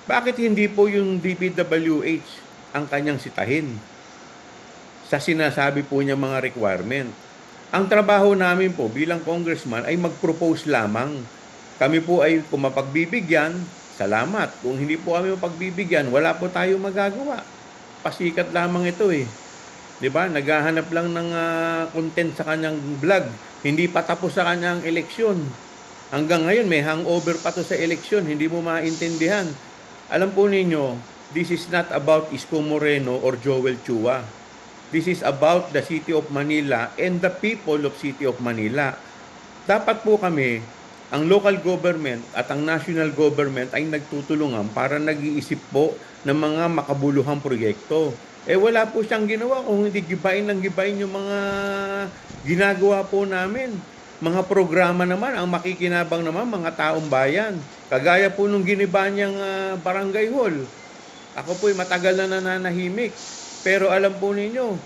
Bakit hindi po yung DPWH ang kanyang sitahin sa sinasabi po niya mga requirement? Ang trabaho namin po bilang congressman ay mag-propose lamang. Kami po ay kung mapagbibigyan, salamat. Kung hindi po kami mapagbibigyan, wala po tayong magagawa. Pasikat lamang ito eh. 'Di ba? Naghahanap lang ng content sa kanyang vlog. Hindi pa tapos sa kanyang eleksyon. Hanggang ngayon may hangover pa to sa eleksyon, hindi mo maintindihan. Alam po ninyo, this is not about Isko Moreno or Joel Chua. This is about the City of Manila and the people of City of Manila. Dapat po kami, ang local government at ang national government ay nagtutulungan para nag-iisip po ng mga makabuluhang proyekto. Eh wala po siyang ginawa kung hindi gibain ng gibain yung mga ginagawa po namin. Mga programa naman, ang makikinabang naman mga taong bayan. Kagaya po nung giniba niyang barangay hall. Ako po'y matagal na nananahimik. Pero alam po ninyo,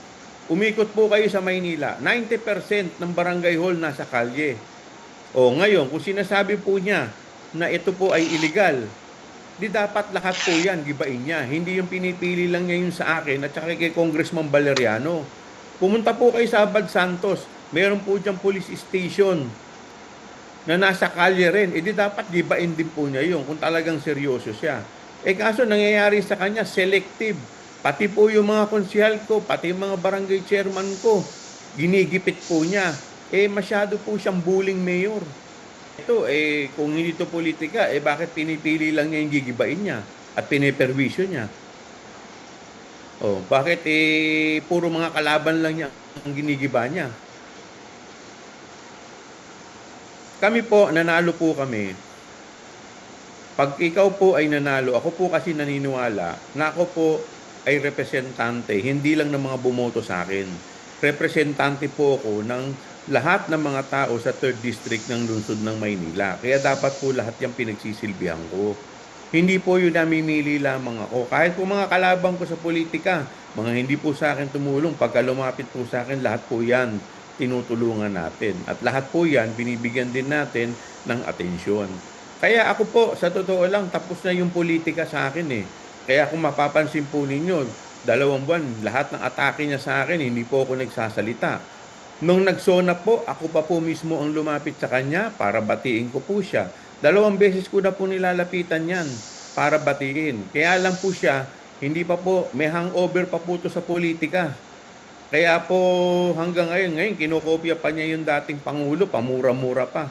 umikot po kayo sa Maynila. 90% ng barangay hall nasa kalye. O ngayon, kung sinasabi po niya na ito po ay illegal, di dapat lahat po yan, gibain niya. Hindi yung pinipili lang niya yung sa akin at saka kay Congressman Valeriano. Pumunta po kayo sa Abad Santos. Meron po diyang police station na nasa kalye rin. E di dapat gibain din po niya yun kung talagang seryoso siya. Eh kaso nangyayari sa kanya, selective. Pati po yung mga konsihal ko, pati yung mga barangay chairman ko, ginigipit po niya. Eh masyado po siyang bullying mayor. Ito, eh kung hindi to politika, eh bakit pinipili lang niya yung gigibain niya at piniperwisyo niya? Oh, bakit eh puro mga kalaban lang niya ang ginigiba niya? Kami po, nanalo po kami. Pag ikaw po ay nanalo, ako po kasi naniniwala na ako po ay representante, hindi lang ng mga bumoto sa akin. Representante po ako ng lahat ng mga tao sa 3rd District ng lungsod ng Maynila. Kaya dapat po lahat yung pinagsisilbihan ko. Hindi po yun namimili lamang ako. Kahit po mga kalabang ko sa politika, mga hindi po sa akin tumulong, pagka lumapit po sa akin, lahat po yan tinutulungan natin. At lahat po yan, binibigyan din natin ng atensyon. Kaya ako po, sa totoo lang, tapos na yung politika sa akin eh. Kaya kung mapapansin po ninyo, 2 buwan, lahat ng atake niya sa akin, hindi po ako nagsasalita. Nung nagsona po, ako pa po mismo ang lumapit sa kanya para batiin ko po siya. 2 beses ko na po nilalapitan yan para batiin. Kaya lang po siya, hindi pa po, may hangover pa po to sa politika. Kaya po hanggang ngayon kinokopya pa niya yung dating Pangulo, pamura-mura pa.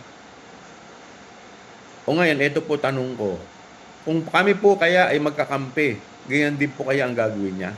O ngayon, ito po tanong ko. Kung kami po kaya ay magkakampi, ganyan din po kaya ang gagawin niya?